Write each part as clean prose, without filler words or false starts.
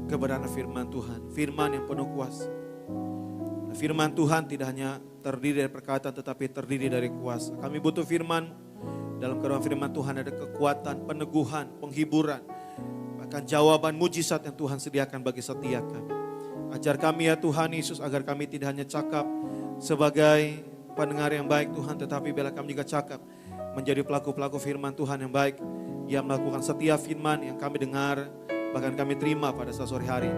kebenaran firman Tuhan, firman yang penuh kuasa. Firman Tuhan tidak hanya terdiri dari perkataan tetapi terdiri dari kuasa. Kami butuh firman, dalam kebenaran firman Tuhan ada kekuatan, peneguhan, penghiburan, bahkan jawaban mujizat yang Tuhan sediakan bagi setiap kami. Ajar kami ya Tuhan Yesus agar kami tidak hanya cakap sebagai pendengar yang baik Tuhan, tetapi bila kami juga cakap menjadi pelaku-pelaku firman Tuhan yang baik, yang melakukan setiap firman yang kami dengar, bahkan kami terima pada sore hari.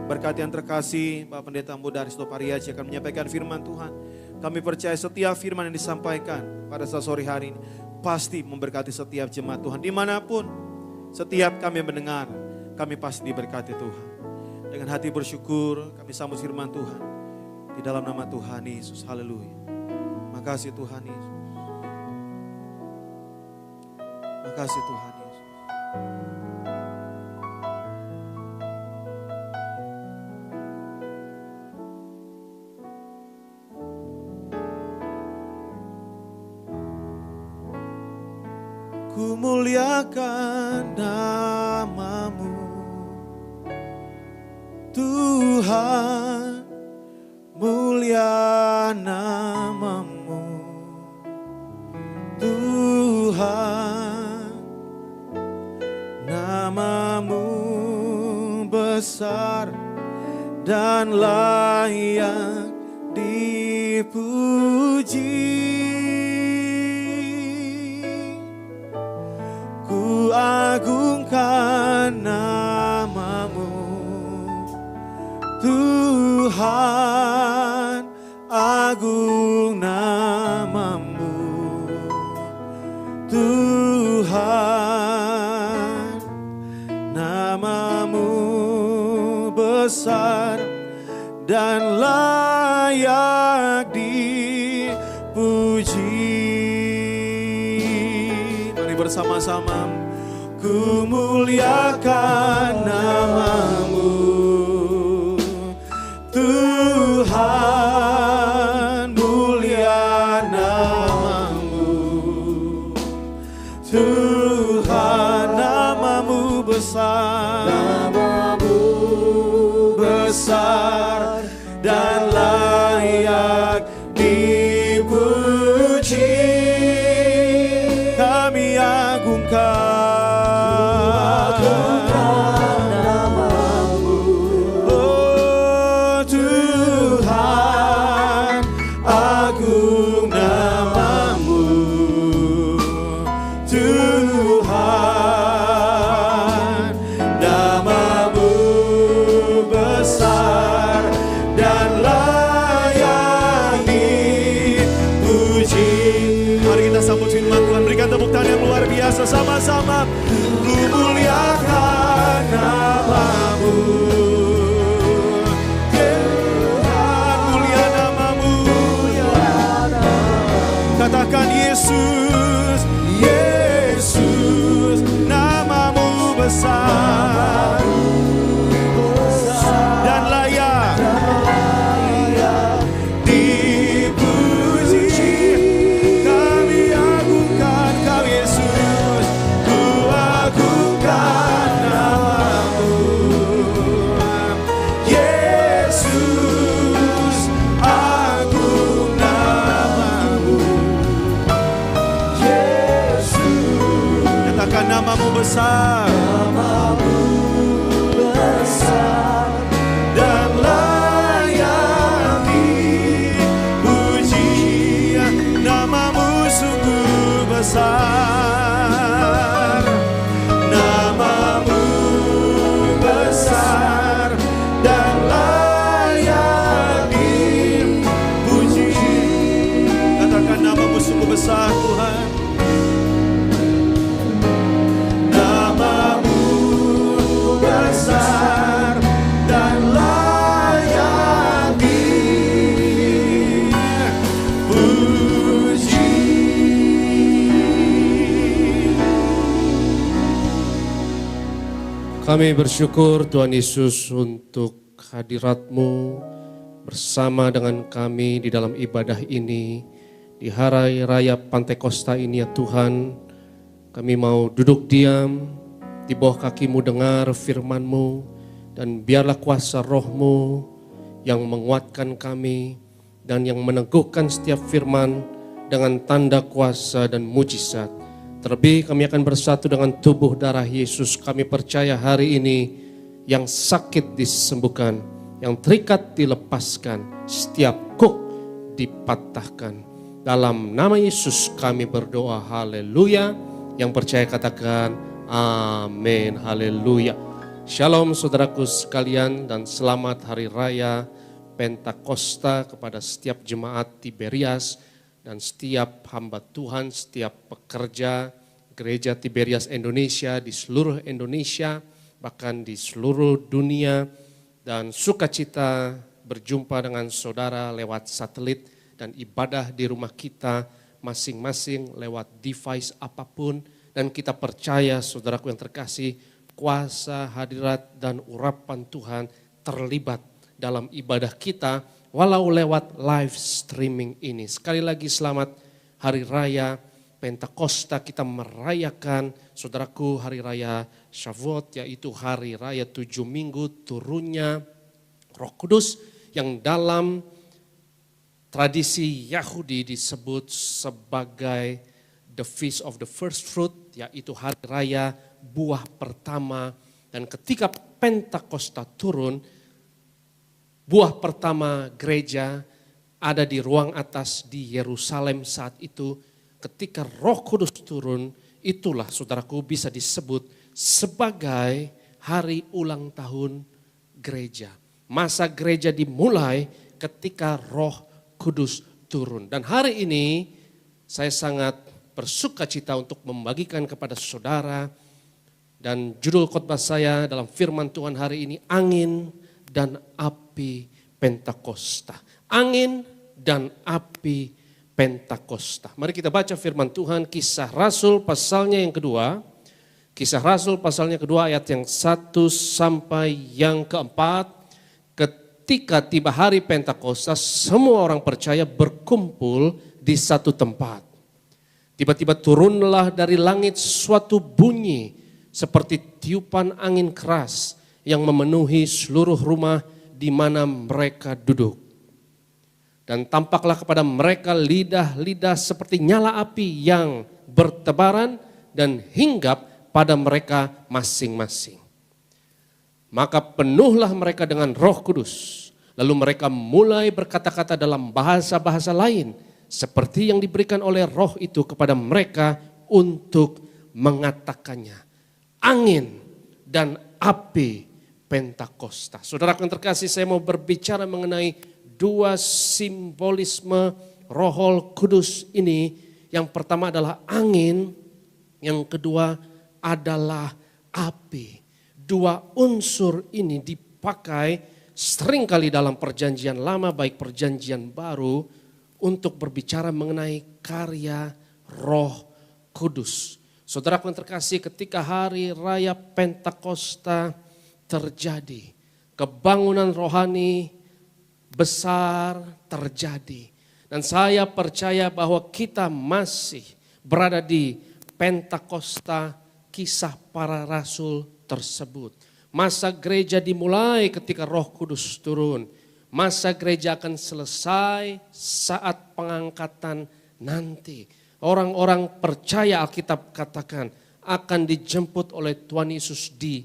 Berkat yang terkasih, Bapak Pendeta Muda Aristo Pariaji akan menyampaikan firman Tuhan. Kami percaya setiap firman yang disampaikan pada sore hari ini pasti memberkati setiap jemaat Tuhan. Dimanapun, setiap kami mendengar, kami pasti diberkati Tuhan. Dengan hati bersyukur, kami sambut firman Tuhan. Di dalam nama Tuhan Yesus, haleluya. Makasih Tuhan Yesus. Makasih Tuhan Yesus. Ku muliakan nama-Mu, Tuhan, mulia nama-Mu, Tuhan, nama-Mu besar dan layak dipuji. Agungkan nama-Mu, Tuhan, agung nama-Mu, Tuhan, nama-Mu besar dan layak dipuji. Mari bersama-sama. Ku muliakan nama-Mu, Tuhan, mulia nama-Mu, Tuhan, nama-Mu besar, nama-Mu besar dan layak dipuji. Kami agungkan sama-sama. Ku muliakan nama-Mu, Tuhan, mulia nama-Mu. Katakan Yesus, Yesus, nama-Mu besar dan layak dipuji. Kami agungkan Kau Yesus, agungkan nama-Mu, Yesus, agung nama-Mu, Yesus. Katakan nama-Mu besar, nama-Mu besar dan layak dipuji. Nama-Mu sungguh besar, nama-Mu besar dan layak dipuji. Katakan nama-Mu sungguh besar Tuhan. Nama-Mu besar dan layak dipuji. Kami bersyukur Tuhan Yesus untuk hadirat-Mu bersama dengan kami di dalam ibadah ini. Di hari raya Pantekosta ini ya Tuhan, kami mau duduk diam di bawah kaki-Mu dengar firman-Mu. Dan biarlah kuasa roh-Mu yang menguatkan kami dan yang meneguhkan setiap firman dengan tanda kuasa dan mujizat. Terlebih kami akan bersatu dengan tubuh darah Yesus. Kami percaya hari ini yang sakit disembuhkan, yang terikat dilepaskan, setiap kuk dipatahkan. Dalam nama Yesus kami berdoa, haleluya. Yang percaya katakan amin, haleluya. Shalom saudaraku sekalian dan selamat Hari Raya Pentakosta kepada setiap jemaat Tiberias dan setiap hamba Tuhan, setiap pekerja Gereja Tiberias Indonesia di seluruh Indonesia, bahkan di seluruh dunia. Dan sukacita berjumpa dengan saudara lewat satelit dan ibadah di rumah kita masing-masing lewat device apapun. Dan kita percaya saudaraku yang terkasih, kuasa, hadirat dan urapan Tuhan terlibat dalam ibadah kita walau lewat live streaming ini. Sekali lagi selamat Hari Raya Pentakosta. Kita merayakan saudaraku Hari Raya Shavuot, yaitu Hari Raya 7 minggu turunnya Roh Kudus yang dalam tradisi Yahudi disebut sebagai the Feast of the First Fruit, yaitu Hari Raya buah pertama. Dan ketika Pentakosta turun, buah pertama gereja ada di ruang atas di Yerusalem saat itu. Ketika Roh Kudus turun, itulah saudaraku bisa disebut sebagai hari ulang tahun gereja. Masa gereja dimulai ketika Roh Kudus turun. Dan hari ini saya sangat bersuka cita untuk membagikan kepada saudara, dan judul khotbah saya dalam firman Tuhan hari ini, angin dan api Pentakosta. Angin dan api Pentakosta. Mari kita baca firman Tuhan, Kisah Rasul pasalnya yang kedua. Kisah Rasul pasalnya kedua ayat yang 1 sampai yang keempat. Ketika tiba hari Pentakosta, semua orang percaya berkumpul di satu tempat. Tiba-tiba turunlah dari langit suatu bunyi seperti tiupan angin keras yang memenuhi seluruh rumah di mana mereka duduk. Dan tampaklah kepada mereka lidah-lidah seperti nyala api yang bertebaran dan hinggap pada mereka masing-masing. Maka penuhlah mereka dengan Roh Kudus. Lalu mereka mulai berkata-kata dalam bahasa-bahasa lain seperti yang diberikan oleh Roh itu kepada mereka untuk mengatakannya. Angin dan api Pentakosta. Saudara yang terkasih, saya mau berbicara mengenai dua simbolisme Roh Kudus ini. Yang pertama adalah angin, yang kedua adalah api. Dua unsur ini dipakai seringkali dalam perjanjian lama, baik perjanjian baru, untuk berbicara mengenai karya Roh Kudus. Saudara yang terkasih, ketika hari raya Pentakosta terjadi, kebangunan rohani besar terjadi. Dan saya percaya bahwa kita masih berada di Pentakosta, kisah para rasul tersebut. Masa gereja dimulai ketika Roh Kudus turun. Masa gereja akan selesai saat pengangkatan nanti. Orang-orang percaya, Alkitab katakan, akan dijemput oleh Tuhan Yesus di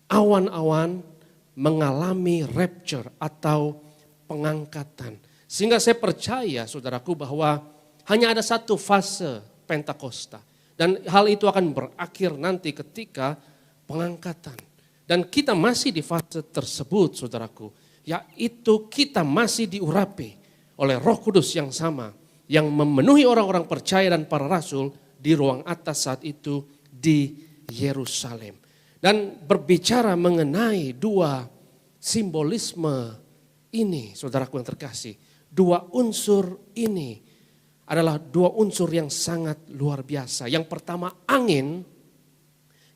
awan-awan mengalami rapture atau pengangkatan. Sehingga saya percaya saudaraku bahwa hanya ada satu fase Pentakosta. Dan hal itu akan berakhir nanti ketika pengangkatan. Dan kita masih di fase tersebut saudaraku. Yaitu kita masih diurapi oleh Roh Kudus yang sama. Yang memenuhi orang-orang percaya dan para rasul di ruang atas saat itu di Yerusalem. Dan berbicara mengenai dua simbolisme ini saudaraku yang terkasih. Dua unsur ini adalah dua unsur yang sangat luar biasa. Yang pertama angin,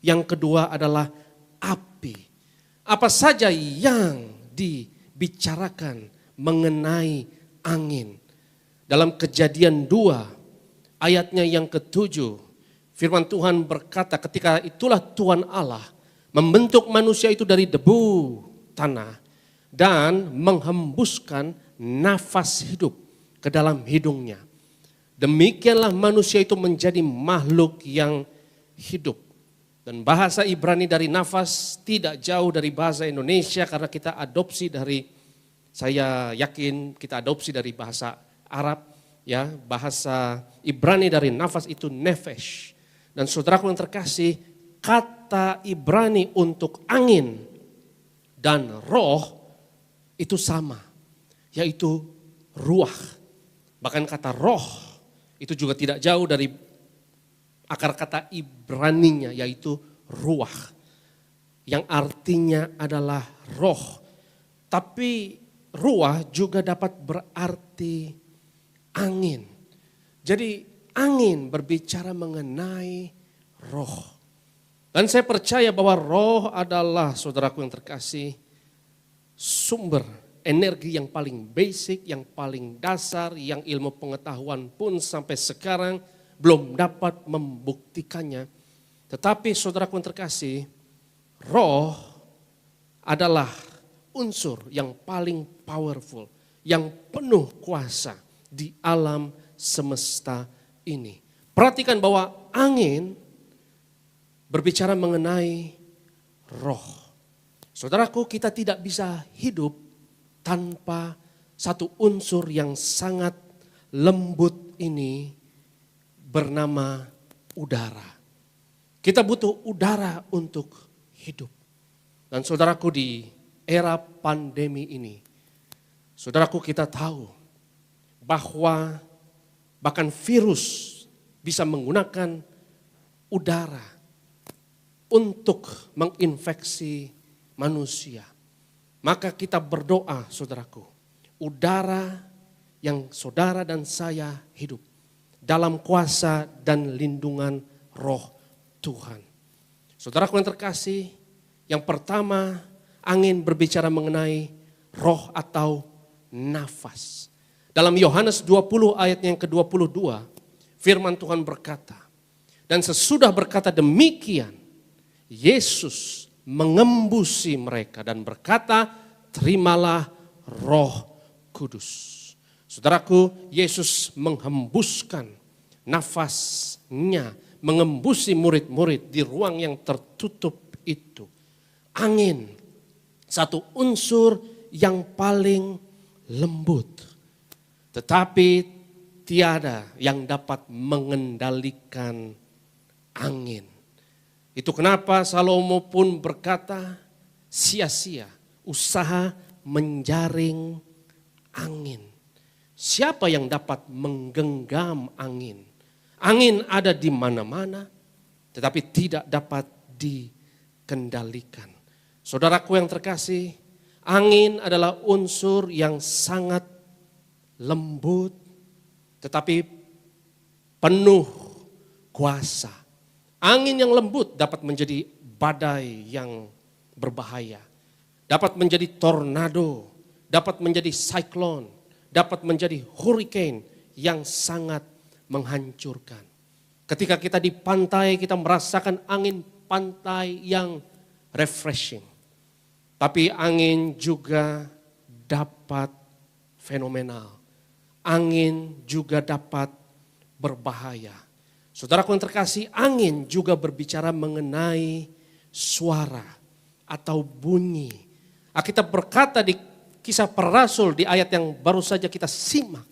yang kedua adalah api. Apa saja yang dibicarakan mengenai angin? Dalam Kejadian 2 ayatnya yang ke-7, firman Tuhan berkata, ketika itulah Tuhan Allah membentuk manusia itu dari debu tanah dan menghembuskan nafas hidup ke dalam hidungnya. Demikianlah manusia itu menjadi makhluk yang hidup. Dan bahasa Ibrani dari nafas tidak jauh dari bahasa Indonesia karena kita adopsi dari, saya yakin kita adopsi dari bahasa Arab, ya, bahasa Ibrani dari nafas itu nefesh. Dan saudaraku yang terkasih, kata Ibrani untuk angin dan roh itu sama, yaitu ruah. Bahkan kata roh itu juga tidak jauh dari akar kata Ibraninya, yaitu ruah, yang artinya adalah roh. Tapi ruah juga dapat berarti angin. Jadi angin berbicara mengenai roh. Dan saya percaya bahwa roh adalah, saudaraku yang terkasih, sumber energi yang paling basic, yang paling dasar, yang ilmu pengetahuan pun sampai sekarang belum dapat membuktikannya. Tetapi saudaraku yang terkasih, roh adalah unsur yang paling powerful, yang penuh kuasa di alam semesta ini. Perhatikan bahwa angin berbicara mengenai roh. Saudaraku, kita tidak bisa hidup tanpa satu unsur yang sangat lembut ini bernama udara. Kita butuh udara untuk hidup. Dan saudaraku, di era pandemi ini, saudaraku, kita tahu bahwa bahkan virus bisa menggunakan udara untuk menginfeksi manusia. Maka kita berdoa, saudaraku, udara yang saudara dan saya hidup dalam kuasa dan lindungan roh Tuhan. Saudaraku yang terkasih, yang pertama, angin berbicara mengenai roh atau nafas. Dalam Yohanes 20 ayat yang ke-22, firman Tuhan berkata, dan sesudah berkata demikian, Yesus mengembusi mereka dan berkata, terimalah Roh Kudus. Saudaraku, Yesus menghembuskan nafasnya, mengembusi murid-murid di ruang yang tertutup itu. Angin, satu unsur yang paling lembut. Tetapi tiada yang dapat mengendalikan angin. Itu kenapa Salomo pun berkata, sia-sia usaha menjaring angin. Siapa yang dapat menggenggam angin? Angin ada di mana-mana, tetapi tidak dapat dikendalikan. Saudaraku yang terkasih, angin adalah unsur yang sangat lembut, tetapi penuh kuasa. Angin yang lembut dapat menjadi badai yang berbahaya, dapat menjadi tornado, dapat menjadi siklon, dapat menjadi hurricane yang sangat menghancurkan. Ketika kita di pantai, kita merasakan angin pantai yang refreshing. Tapi angin juga dapat fenomenal. Angin juga dapat berbahaya. Saudaraku yang terkasih, angin juga berbicara mengenai suara atau bunyi. Alkitab berkata di Kisah Para Rasul di ayat yang baru saja kita simak,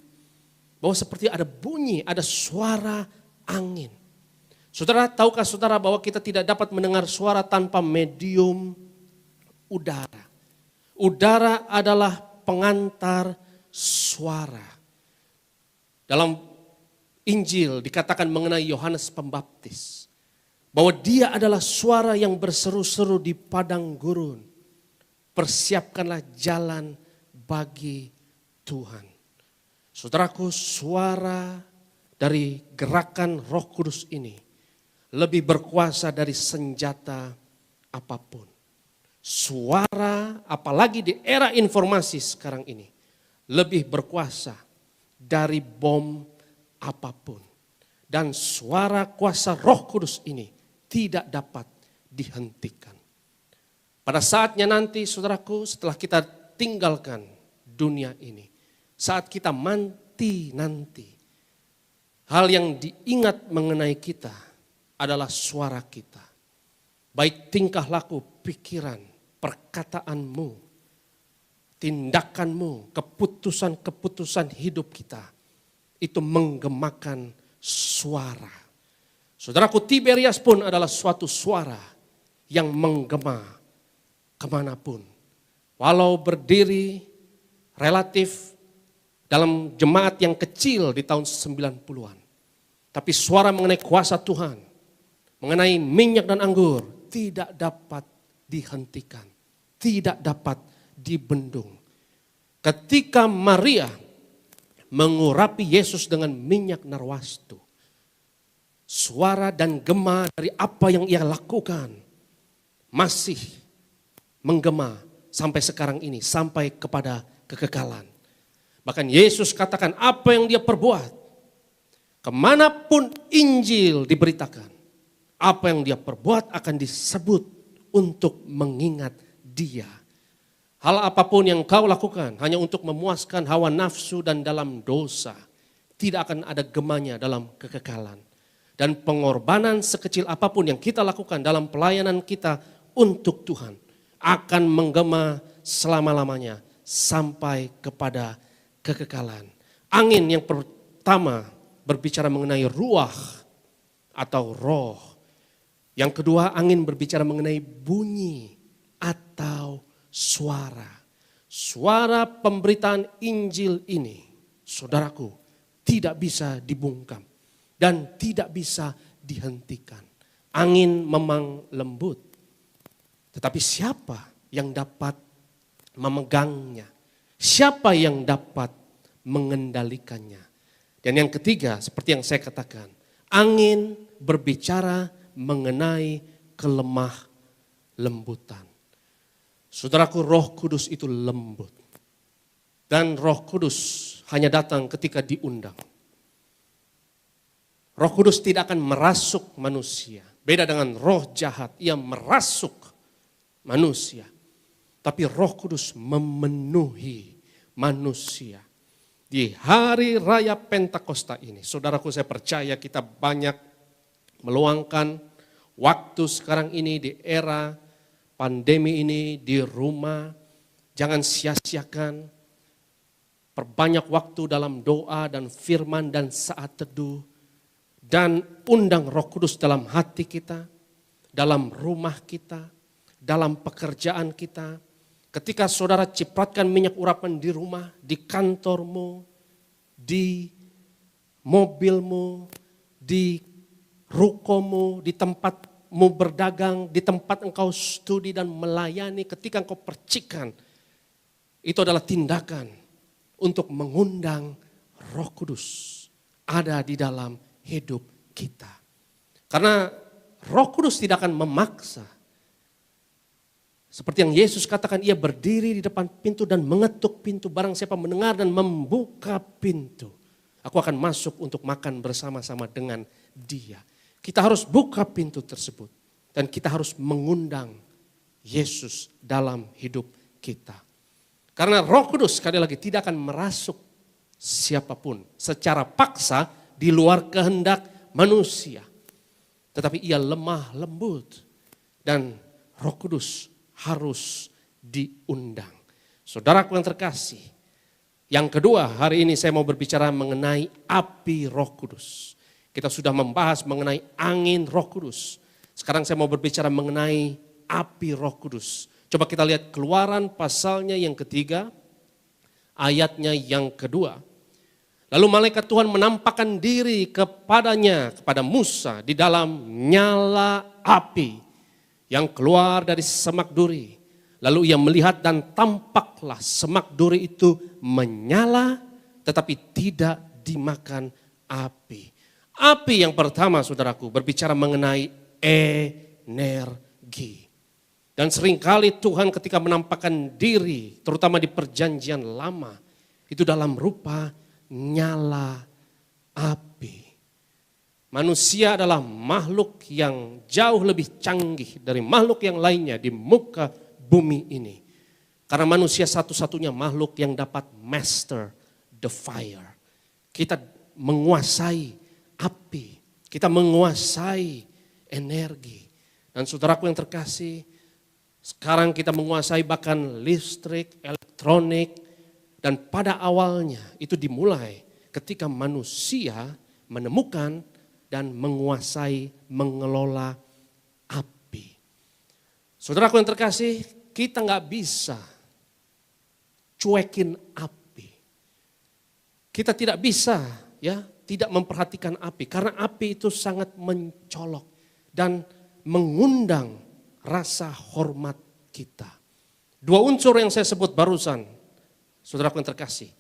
bahwa seperti ada bunyi, ada suara angin. Saudara, tahukah saudara bahwa kita tidak dapat mendengar suara tanpa medium udara. Udara adalah pengantar suara. Dalam Injil dikatakan mengenai Yohanes Pembaptis, bahwa dia adalah suara yang berseru-seru di padang gurun. Persiapkanlah jalan bagi Tuhan. Saudaraku, suara dari gerakan Roh Kudus ini lebih berkuasa dari senjata apapun. Suara, apalagi di era informasi sekarang ini, lebih berkuasa dari bom apapun. Dan suara kuasa Roh Kudus ini tidak dapat dihentikan. Pada saatnya nanti saudaraku, setelah kita tinggalkan dunia ini, saat kita mati nanti, hal yang diingat mengenai kita adalah suara kita. Baik tingkah laku, pikiran, perkataanmu, tindakanmu, keputusan-keputusan hidup kita, itu menggemakan suara. Saudaraku, Tiberias pun adalah suatu suara yang menggema kemanapun. Walau berdiri relatif dalam jemaat yang kecil di tahun 90-an. Tapi suara mengenai kuasa Tuhan, mengenai minyak dan anggur, tidak dapat dihentikan. Tidak dapat dibendung. Ketika Maria mengurapi Yesus dengan minyak narwastu, suara dan gema dari apa yang ia lakukan masih menggema sampai sekarang ini, sampai kepada kekekalan. Bahkan Yesus katakan apa yang dia perbuat, kemanapun Injil diberitakan, apa yang dia perbuat akan disebut untuk mengingat dia. Hal apapun yang kau lakukan hanya untuk memuaskan hawa nafsu dan dalam dosa, tidak akan ada gemanya dalam kekekalan. Dan pengorbanan sekecil apapun yang kita lakukan dalam pelayanan kita untuk Tuhan akan menggema selama-lamanya sampai kepada kekekalan. Angin yang pertama berbicara mengenai ruah atau roh. Yang kedua, angin berbicara mengenai bunyi atau suara. Suara pemberitaan Injil ini, saudaraku, tidak bisa dibungkam dan tidak bisa dihentikan. Angin memang lembut, tetapi siapa yang dapat memegangnya? Siapa yang dapat mengendalikannya? Dan yang ketiga, seperti yang saya katakan, angin berbicara mengenai kelemah lembutan. Saudaraku, Roh Kudus itu lembut. Dan Roh Kudus hanya datang ketika diundang. Roh Kudus tidak akan merasuk manusia. Beda dengan roh jahat, ia merasuk manusia. Tapi Roh Kudus memenuhi manusia. Di hari raya Pentakosta ini, saudaraku, saya percaya kita banyak meluangkan waktu sekarang ini di era pandemi ini di rumah. Jangan sia-siakan, perbanyak waktu dalam doa dan firman dan saat teduh. Dan undang Roh Kudus dalam hati kita, dalam rumah kita, dalam pekerjaan kita. Ketika saudara cipratkan minyak urapan di rumah, di kantormu, di mobilmu, di rukomu, di tempatmu berdagang, di tempat engkau studi dan melayani, ketika engkau percikan, itu adalah tindakan untuk mengundang Roh Kudus ada di dalam hidup kita. Karena Roh Kudus tidak akan memaksa. Seperti yang Yesus katakan, ia berdiri di depan pintu dan mengetuk pintu. Barang siapa mendengar dan membuka pintu, aku akan masuk untuk makan bersama-sama dengan dia. Kita harus buka pintu tersebut. Dan kita harus mengundang Yesus dalam hidup kita. Karena Roh Kudus sekali lagi tidak akan merasuk siapapun secara paksa di luar kehendak manusia. Tetapi ia lemah lembut. Dan Roh Kudus harus diundang. Saudaraku yang terkasih, yang kedua hari ini saya mau berbicara mengenai api Roh Kudus. Kita sudah membahas mengenai angin Roh Kudus. Sekarang saya mau berbicara mengenai api Roh Kudus. Coba kita lihat Keluaran pasalnya yang ketiga, ayatnya yang kedua. Lalu malaikat Tuhan menampakkan diri kepadanya, kepada Musa di dalam nyala api yang keluar dari semak duri. Lalu ia melihat dan tampaklah semak duri itu menyala tetapi tidak dimakan api. Api yang pertama, saudaraku, berbicara mengenai energi. Dan seringkali Tuhan ketika menampakkan diri, terutama di perjanjian lama, itu dalam rupa nyala api. Manusia adalah makhluk yang jauh lebih canggih dari makhluk yang lainnya di muka bumi ini. Karena manusia satu-satunya makhluk yang dapat master the fire. Kita menguasai api, kita menguasai energi. Dan saudaraku yang terkasih, sekarang kita menguasai bahkan listrik, elektronik, dan pada awalnya itu dimulai ketika manusia menemukan dan menguasai, mengelola api. Saudaraku yang terkasih, kita nggak bisa cuekin api. Kita tidak bisa ya tidak memperhatikan api karena api itu sangat mencolok dan mengundang rasa hormat kita. Dua unsur yang saya sebut barusan, saudaraku yang terkasih,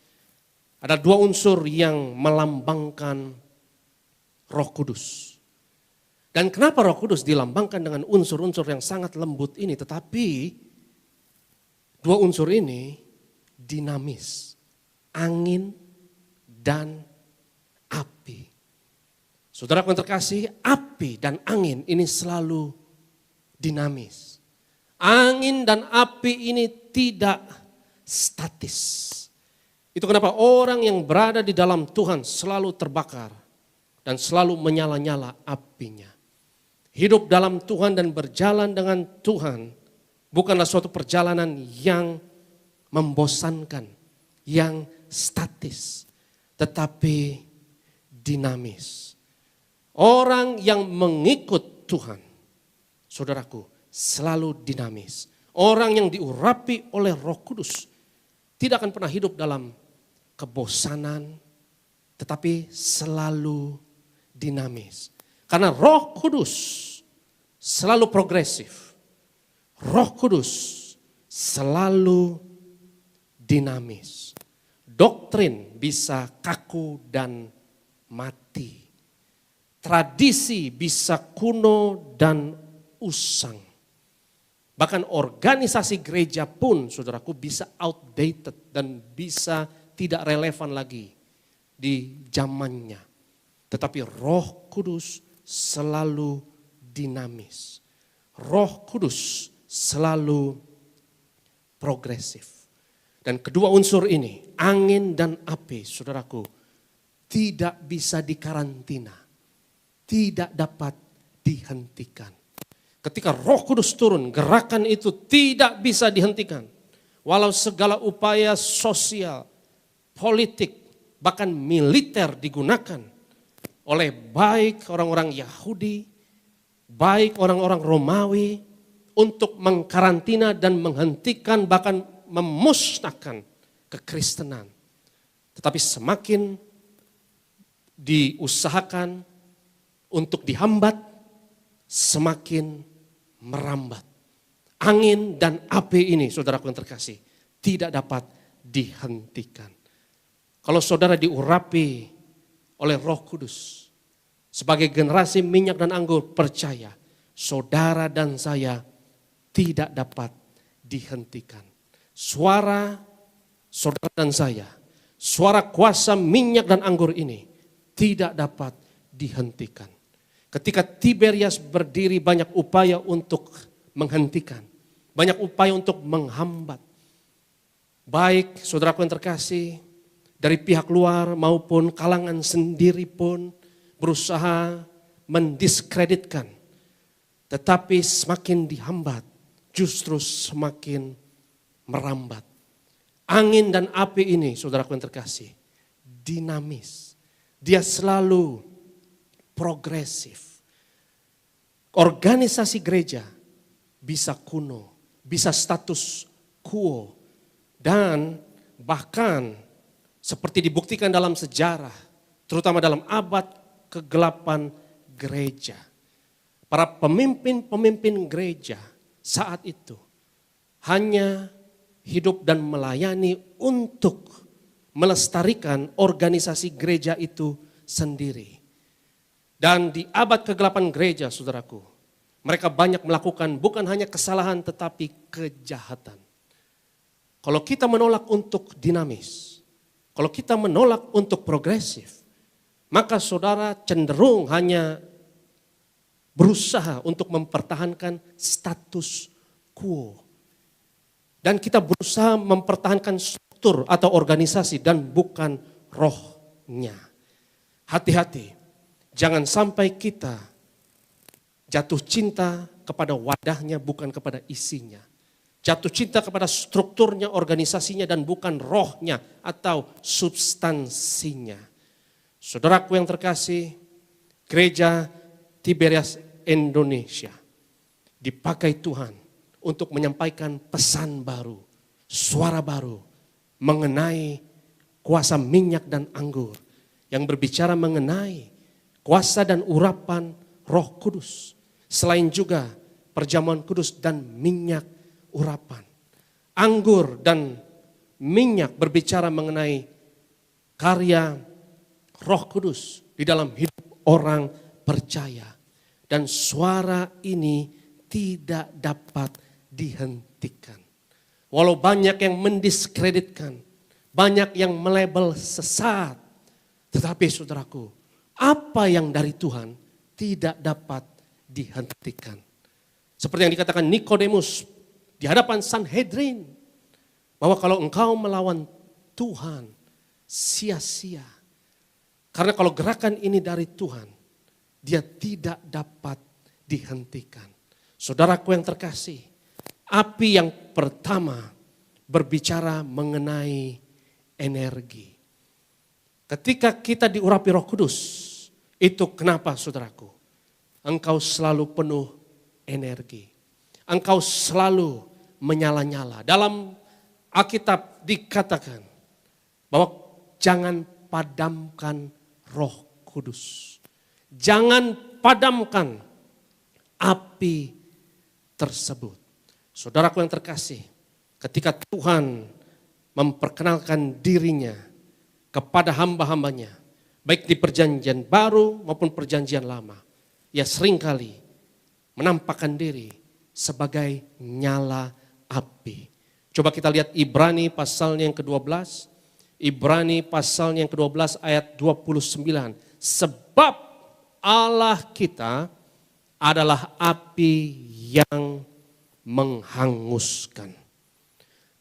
ada dua unsur yang melambangkan Roh Kudus. Dan kenapa Roh Kudus dilambangkan dengan unsur-unsur yang sangat lembut ini, tetapi dua unsur ini dinamis, angin dan api. Saudaraku yang terkasih, api dan angin ini selalu dinamis. Angin dan api ini tidak statis. Itu kenapa orang yang berada di dalam Tuhan selalu terbakar dan selalu menyala-nyala apinya. Hidup dalam Tuhan dan berjalan dengan Tuhan bukanlah suatu perjalanan yang membosankan, yang statis, tetapi dinamis. Orang yang mengikut Tuhan, saudaraku, selalu dinamis. Orang yang diurapi oleh Roh Kudus tidak akan pernah hidup dalam kebosanan, tetapi selalu dinamis. Karena Roh Kudus selalu progresif. Roh Kudus selalu dinamis. Doktrin bisa kaku dan mati. Tradisi bisa kuno dan usang. Bahkan organisasi gereja pun, saudaraku, bisa outdated dan bisa tidak relevan lagi di zamannya. Tetapi Roh Kudus selalu dinamis. Roh Kudus selalu progresif. Dan kedua unsur ini, angin dan api, saudaraku, tidak bisa dikarantina. Tidak dapat dihentikan. Ketika Roh Kudus turun, gerakan itu tidak bisa dihentikan. Walau segala upaya sosial, politik, bahkan militer digunakan oleh baik orang-orang Yahudi, baik orang-orang Romawi untuk mengkarantina dan menghentikan bahkan memusnahkan kekristenan. Tetapi semakin diusahakan untuk dihambat, semakin merambat. Angin dan api ini, saudaraku yang terkasih, tidak dapat dihentikan. Kalau saudara diurapi oleh Roh Kudus, sebagai generasi minyak dan anggur, percaya, saudara dan saya tidak dapat dihentikan. Suara saudara dan saya, suara kuasa minyak dan anggur ini tidak dapat dihentikan. Ketika Tiberias berdiri, banyak upaya untuk menghentikan, banyak upaya untuk menghambat. Baik saudaraku yang terkasih, dari pihak luar maupun kalangan sendiri pun berusaha mendiskreditkan. Tetapi semakin dihambat, justru semakin merambat. Angin dan api ini, saudaraku yang terkasih, dinamis. Dia selalu progresif. Organisasi gereja bisa kuno, bisa status quo, dan bahkan seperti dibuktikan dalam sejarah, terutama dalam abad ke-8 gereja. Para pemimpin-pemimpin gereja saat itu hanya hidup dan melayani untuk melestarikan organisasi gereja itu sendiri. Dan di abad ke-8 gereja, saudaraku, mereka banyak melakukan bukan hanya kesalahan tetapi kejahatan. Kalau kita menolak untuk dinamis, kalau kita menolak untuk progresif, maka saudara cenderung hanya berusaha untuk mempertahankan status quo. Dan kita berusaha mempertahankan struktur atau organisasi dan bukan rohnya. Hati-hati, jangan sampai kita jatuh cinta kepada wadahnya bukan kepada isinya. Jatuh cinta kepada strukturnya, organisasinya dan bukan rohnya atau substansinya. Saudaraku yang terkasih, Gereja Tiberias Indonesia dipakai Tuhan untuk menyampaikan pesan baru, suara baru mengenai kuasa minyak dan anggur yang berbicara mengenai kuasa dan urapan Roh Kudus. Selain juga perjamuan kudus dan minyak urapan. Anggur dan minyak berbicara mengenai karya Roh Kudus di dalam hidup orang percaya. Dan suara ini tidak dapat dihentikan. Walau banyak yang mendiskreditkan, banyak yang melabel sesat. Tetapi saudaraku, apa yang dari Tuhan tidak dapat dihentikan. Seperti yang dikatakan Nikodemus di hadapan Sanhedrin, bahwa kalau engkau melawan Tuhan, sia-sia. Karena kalau gerakan ini dari Tuhan, dia tidak dapat dihentikan. Saudaraku yang terkasih, api yang pertama berbicara mengenai energi. Ketika kita diurapi Roh Kudus, itu kenapa saudaraku? Engkau selalu penuh energi. Engkau selalu menyala-nyala. Dalam Alkitab dikatakan bahwa jangan padamkan Roh Kudus. Jangan padamkan api tersebut. Saudaraku yang terkasih, ketika Tuhan memperkenalkan dirinya kepada hamba-hambanya, baik di perjanjian baru maupun perjanjian lama, ia seringkali menampakkan diri sebagai nyala api. Coba kita lihat Ibrani pasalnya yang ke-12. Ibrani pasalnya yang ke-12 ayat 29. Sebab Allah kita adalah api yang menghanguskan.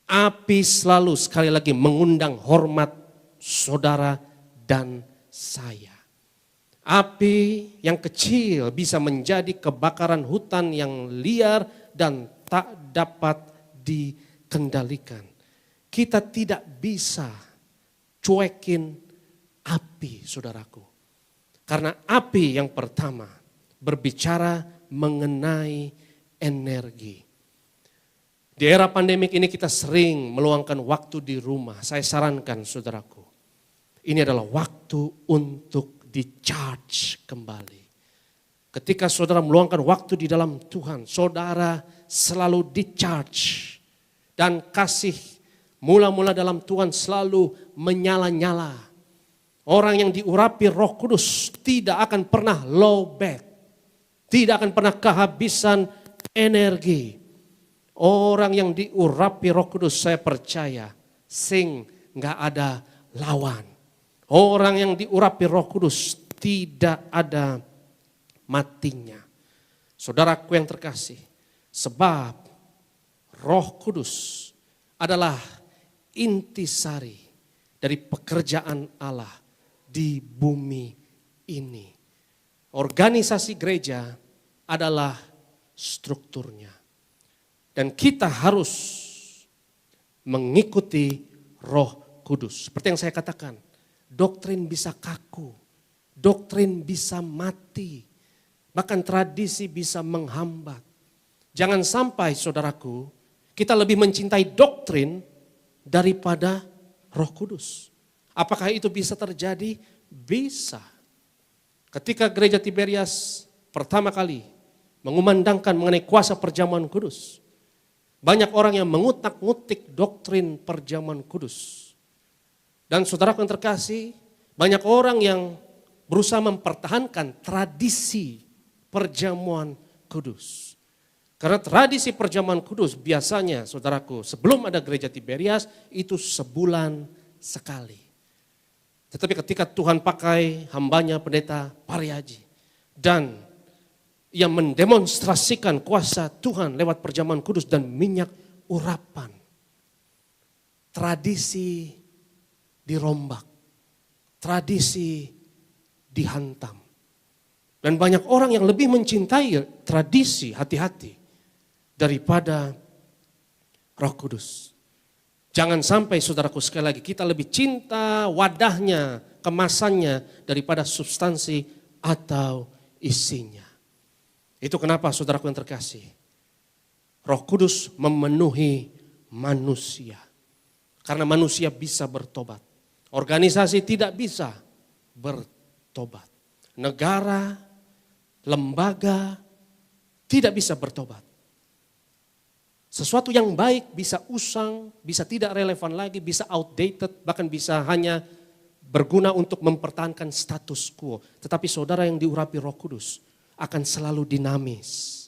Api selalu sekali lagi mengundang hormat saudara dan saya. Api yang kecil bisa menjadi kebakaran hutan yang liar dan tak dapat dikendalikan. Kita tidak bisa cuekin api, saudaraku. Karena api yang pertama berbicara mengenai energi. Di era pandemik ini kita sering meluangkan waktu di rumah. Saya sarankan saudaraku, ini adalah waktu untuk di-charge kembali. Ketika saudara meluangkan waktu di dalam Tuhan, saudara selalu di-charge. Dan kasih mula-mula dalam Tuhan selalu menyala-nyala. Orang yang diurapi Roh Kudus tidak akan pernah low back. Tidak akan pernah kehabisan energi. Orang yang diurapi Roh Kudus saya percaya nggak ada lawan. Orang yang diurapi Roh Kudus tidak ada matinya. Saudaraku yang terkasih, sebab Roh Kudus adalah intisari dari pekerjaan Allah di bumi ini. Organisasi gereja adalah strukturnya. Dan kita harus mengikuti Roh Kudus. Seperti yang saya katakan, doktrin bisa kaku, doktrin bisa mati, bahkan tradisi bisa menghambat. Jangan sampai saudaraku, kita lebih mencintai doktrin daripada Roh Kudus. Apakah itu bisa terjadi? Bisa. Ketika gereja Tiberias pertama kali mengumandangkan mengenai kuasa perjamuan kudus, banyak orang yang mengutak-ngutik doktrin perjamuan kudus. Dan saudaraku yang terkasih, banyak orang yang berusaha mempertahankan tradisi perjamuan kudus. Karena tradisi perjamuan kudus biasanya saudaraku sebelum ada gereja Tiberias itu sebulan sekali. Tetapi ketika Tuhan pakai hambanya pendeta Pariaji dan ia mendemonstrasikan kuasa Tuhan lewat perjamuan kudus dan minyak urapan. tradisi dirombak, tradisi dihantam. Dan banyak orang yang lebih mencintai tradisi, hati-hati, daripada Roh Kudus. Jangan sampai saudaraku, sekali lagi, kita lebih cinta wadahnya, kemasannya, daripada substansi atau isinya. Itu kenapa saudaraku yang terkasih, Roh Kudus memenuhi manusia. Karena manusia bisa bertobat. Organisasi tidak bisa bertobat. Negara, lembaga tidak bisa bertobat. Sesuatu yang baik bisa usang, bisa tidak relevan lagi, bisa outdated, bahkan bisa hanya berguna untuk mempertahankan status quo. Tetapi saudara yang diurapi Roh Kudus akan selalu dinamis.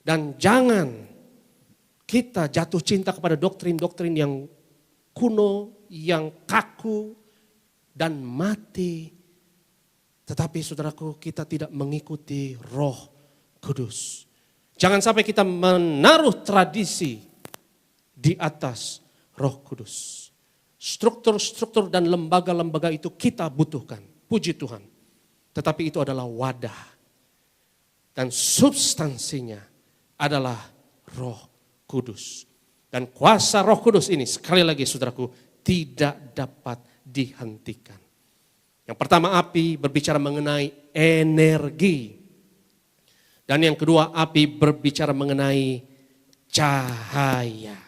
Dan jangan kita jatuh cinta kepada doktrin-doktrin yang kuno, yang kaku dan mati. Tetapi saudaraku, kita tidak mengikuti Roh Kudus. Jangan sampai kita menaruh tradisi di atas Roh Kudus. Struktur-struktur dan lembaga-lembaga itu kita butuhkan. Puji Tuhan. Tetapi itu adalah wadah. Dan substansinya adalah Roh Kudus. Dan kuasa Roh Kudus ini, sekali lagi saudaraku, tidak dapat dihentikan. Yang pertama, api berbicara mengenai energi. Dan yang kedua, api berbicara mengenai cahaya.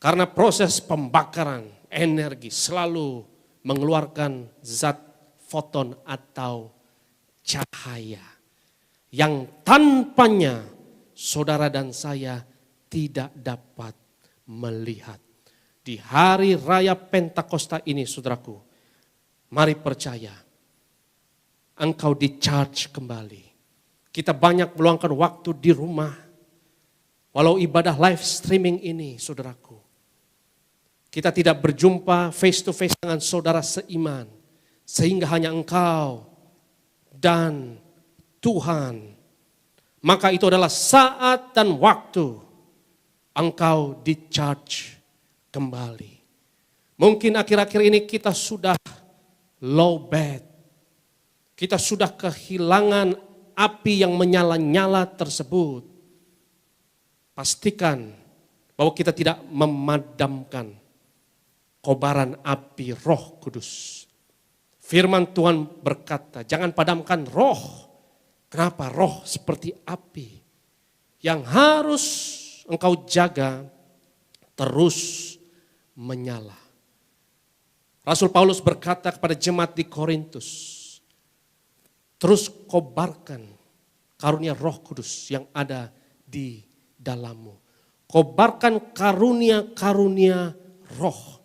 Karena proses pembakaran energi selalu mengeluarkan zat foton atau cahaya. Yang tanpanya saudara dan saya tidak dapat melihat. Di hari raya Pentakosta ini saudaraku, mari percaya, engkau di-charge kembali. Kita banyak meluangkan waktu di rumah. Walau ibadah live streaming ini saudaraku. Kita tidak berjumpa face to face dengan saudara seiman. Sehingga hanya engkau dan Tuhan. Maka itu adalah saat dan waktu engkau di-charge kembali. Mungkin akhir-akhir ini kita sudah low bed. Kita sudah kehilangan api yang menyala-nyala tersebut. Pastikan bahwa kita tidak memadamkan kobaran api Roh Kudus. Firman Tuhan berkata, jangan padamkan roh. Kenapa? Roh seperti api yang harus engkau jaga terus menyala. Rasul Paulus berkata kepada jemaat di Korintus, terus kobarkan karunia Roh Kudus yang ada di dalammu. Kobarkan karunia-karunia roh.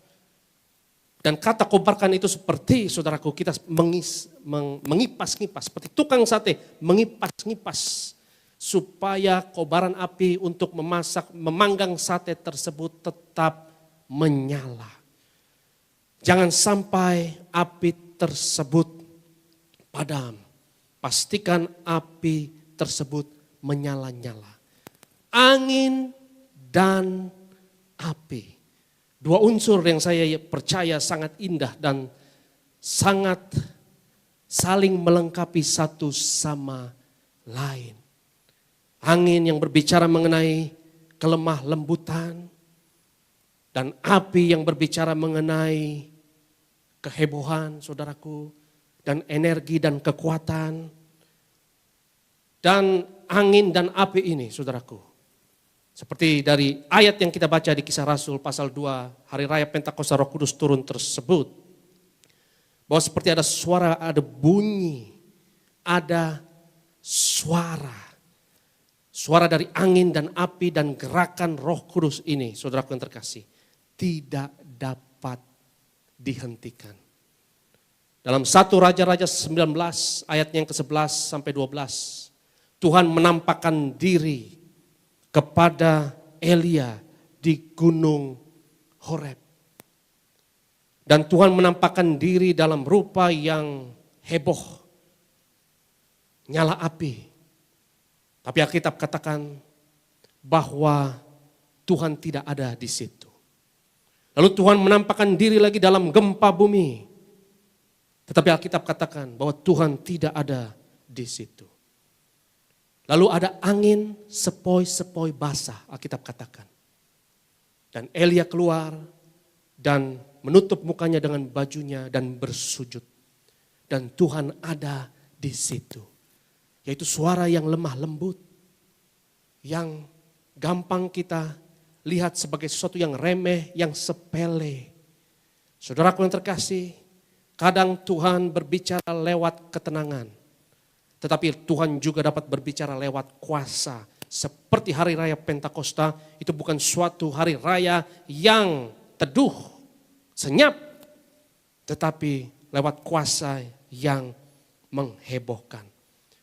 Dan kata kobarkan itu seperti saudaraku kita mengipas-ngipas. Seperti tukang sate mengipas-ngipas. Supaya kobaran api untuk memanggang sate tersebut tetap menyala. Jangan sampai api tersebut padam. Pastikan api tersebut menyala-nyala. Angin dan api. Dua unsur yang saya percaya sangat indah dan sangat saling melengkapi satu sama lain. Angin yang berbicara mengenai kelemah lembutan. Dan api yang berbicara mengenai kehebohan saudaraku. Dan energi dan kekuatan. Dan angin dan api ini saudaraku. Seperti dari ayat yang kita baca di Kisah Rasul pasal 2 hari raya Pentakosta Roh Kudus turun tersebut. Bahwa seperti ada suara, ada bunyi, ada suara. Suara dari angin dan api dan gerakan Roh Kudus ini saudaraku yang terkasih. Tidak dapat dihentikan. Dalam 1 Raja-Raja 19 ayatnya yang ke-11 sampai 12. Tuhan menampakkan diri kepada Elia di gunung Horeb. Dan Tuhan menampakkan diri dalam rupa yang heboh. Nyala api. Tapi Alkitab katakan bahwa Tuhan tidak ada di situ. Lalu Tuhan menampakkan diri lagi dalam gempa bumi. Tetapi Alkitab katakan bahwa Tuhan tidak ada di situ. Lalu ada angin sepoi-sepoi basah, Alkitab katakan. Dan Elia keluar dan menutup mukanya dengan bajunya dan bersujud. Dan Tuhan ada di situ. Yaitu suara yang lemah lembut. Yang gampang kita lihat sebagai sesuatu yang remeh, yang sepele. Saudaraku yang terkasih, kadang Tuhan berbicara lewat ketenangan. Tetapi Tuhan juga dapat berbicara lewat kuasa. Seperti hari raya Pentakosta, itu bukan suatu hari raya yang teduh, senyap. Tetapi lewat kuasa yang menghebohkan.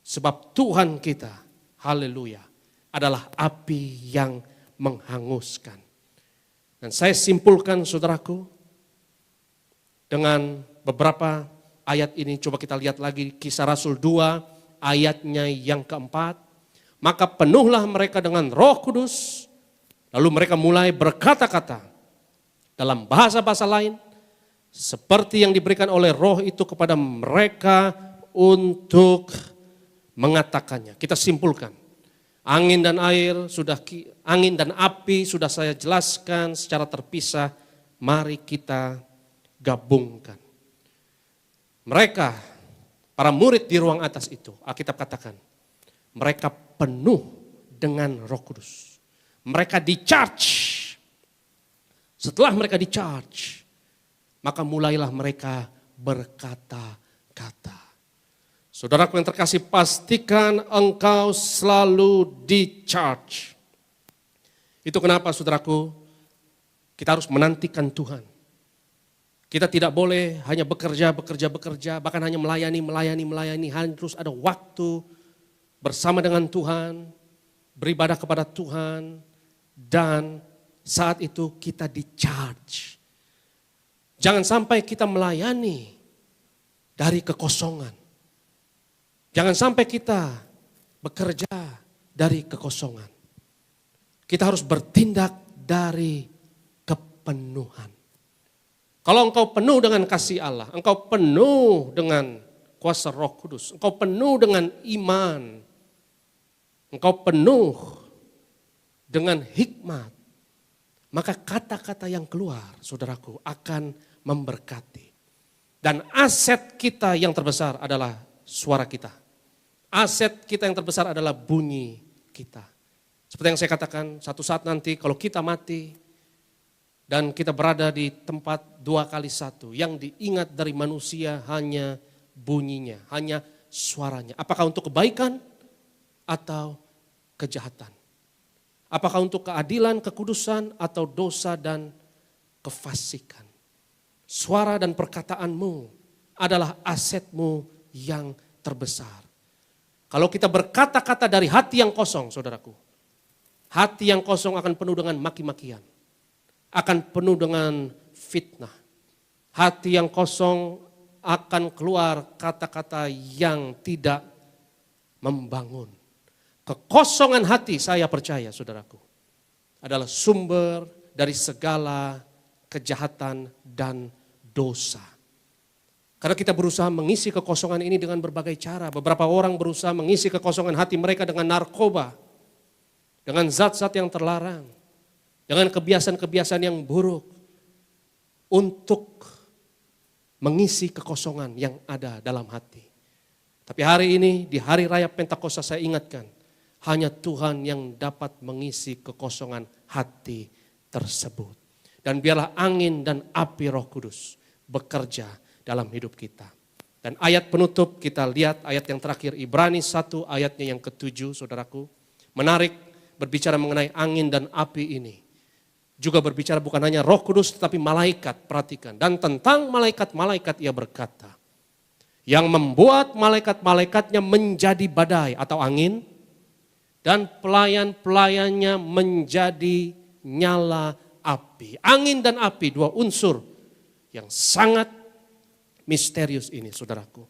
Sebab Tuhan kita, haleluya, adalah api yang menghanguskan. Dan saya simpulkan saudaraku, dengan beberapa ayat ini, coba kita lihat lagi Kisah Rasul 2, ayatnya yang keempat. Maka penuhlah mereka dengan Roh Kudus, lalu mereka mulai berkata-kata dalam bahasa-bahasa lain, seperti yang diberikan oleh Roh itu kepada mereka untuk mengatakannya. Kita simpulkan, angin dan api sudah saya jelaskan secara terpisah. Mari kita gabungkan. Mereka, para murid di ruang atas itu, Alkitab katakan, mereka penuh dengan Roh Kudus. Mereka di-charge. Setelah mereka di-charge, maka mulailah mereka berkata-kata. Saudaraku yang terkasih, pastikan engkau selalu di-charge. Itu kenapa saudaraku, kita harus menantikan Tuhan. Kita tidak boleh hanya bekerja, bahkan hanya melayani, hanya terus ada waktu bersama dengan Tuhan, beribadah kepada Tuhan, dan saat itu kita di-charge. Jangan sampai kita melayani dari kekosongan. Jangan sampai kita bekerja dari kekosongan. Kita harus bertindak dari kepenuhan. Kalau engkau penuh dengan kasih Allah, engkau penuh dengan kuasa Roh Kudus, engkau penuh dengan iman, engkau penuh dengan hikmat, maka kata-kata yang keluar, saudaraku, akan memberkati. Dan aset kita yang terbesar adalah suara kita. Aset kita yang terbesar adalah bunyi kita. Seperti yang saya katakan, satu saat nanti kalau kita mati dan kita berada di tempat 2x1, yang diingat dari manusia hanya bunyinya, hanya suaranya. Apakah untuk kebaikan atau kejahatan? Apakah untuk keadilan, kekudusan, atau dosa dan kefasikan? Suara dan perkataanmu adalah asetmu yang terbesar. Kalau kita berkata-kata dari hati yang kosong, saudaraku, hati yang kosong akan penuh dengan maki-makian, akan penuh dengan fitnah. Hati yang kosong akan keluar kata-kata yang tidak membangun. Kekosongan hati, saya percaya saudaraku, adalah sumber dari segala kejahatan dan dosa. Karena kita berusaha mengisi kekosongan ini dengan berbagai cara. Beberapa orang berusaha mengisi kekosongan hati mereka dengan narkoba, dengan zat-zat yang terlarang, dengan kebiasaan-kebiasaan yang buruk, untuk mengisi kekosongan yang ada dalam hati. Tapi hari ini, di hari raya Pentakosta, saya ingatkan, hanya Tuhan yang dapat mengisi kekosongan hati tersebut. Dan biarlah angin dan api Roh Kudus bekerja dalam hidup kita. Dan ayat penutup kita lihat ayat yang terakhir, Ibrani 1 ayatnya yang ke-7, saudaraku. Menarik, berbicara mengenai angin dan api ini. Juga berbicara bukan hanya Roh Kudus tetapi malaikat, perhatikan. Dan tentang malaikat-malaikat ia berkata, yang membuat malaikat-malaikatnya menjadi badai atau angin, dan pelayan-pelayannya menjadi nyala api. Angin dan api, dua unsur yang sangat misterius ini, saudaraku.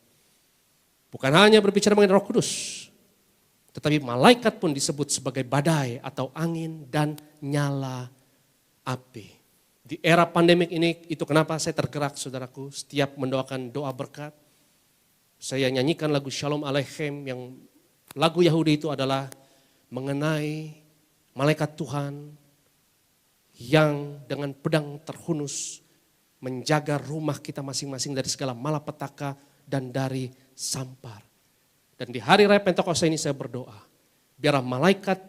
Bukan hanya berbicara mengenai Roh Kudus, tetapi malaikat pun disebut sebagai badai atau angin dan nyala api. Di era pandemik ini, itu kenapa saya tergerak saudaraku, setiap mendoakan doa berkat. Saya nyanyikan lagu Shalom Aleichem yang lagu Yahudi itu adalah mengenai malaikat Tuhan yang dengan pedang terhunus menjaga rumah kita masing-masing dari segala malapetaka dan dari sampar. Dan di hari raya Pentakosta ini saya berdoa, biarlah malaikat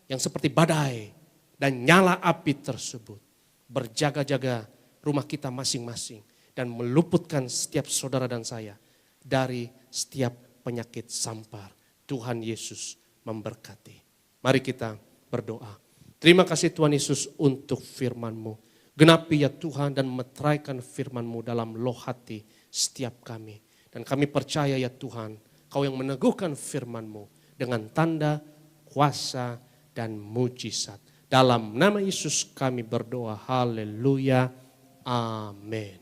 yang seperti badai dan nyala api tersebut berjaga-jaga rumah kita masing-masing dan meluputkan setiap saudara dan saya dari setiap penyakit sampar. Tuhan Yesus memberkati. Mari kita berdoa. Terima kasih Tuhan Yesus untuk firman-Mu. Genapi ya Tuhan dan meteraikan firman-Mu dalam loh hati setiap kami. Dan kami percaya ya Tuhan, Kau yang meneguhkan firman-Mu dengan tanda, kuasa, dan mujizat. Dalam nama Yesus kami berdoa. Haleluya. Amin.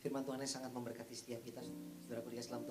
Firman Tuhan yang sangat memberkati setiap kita. Saudaraku dikasih dalam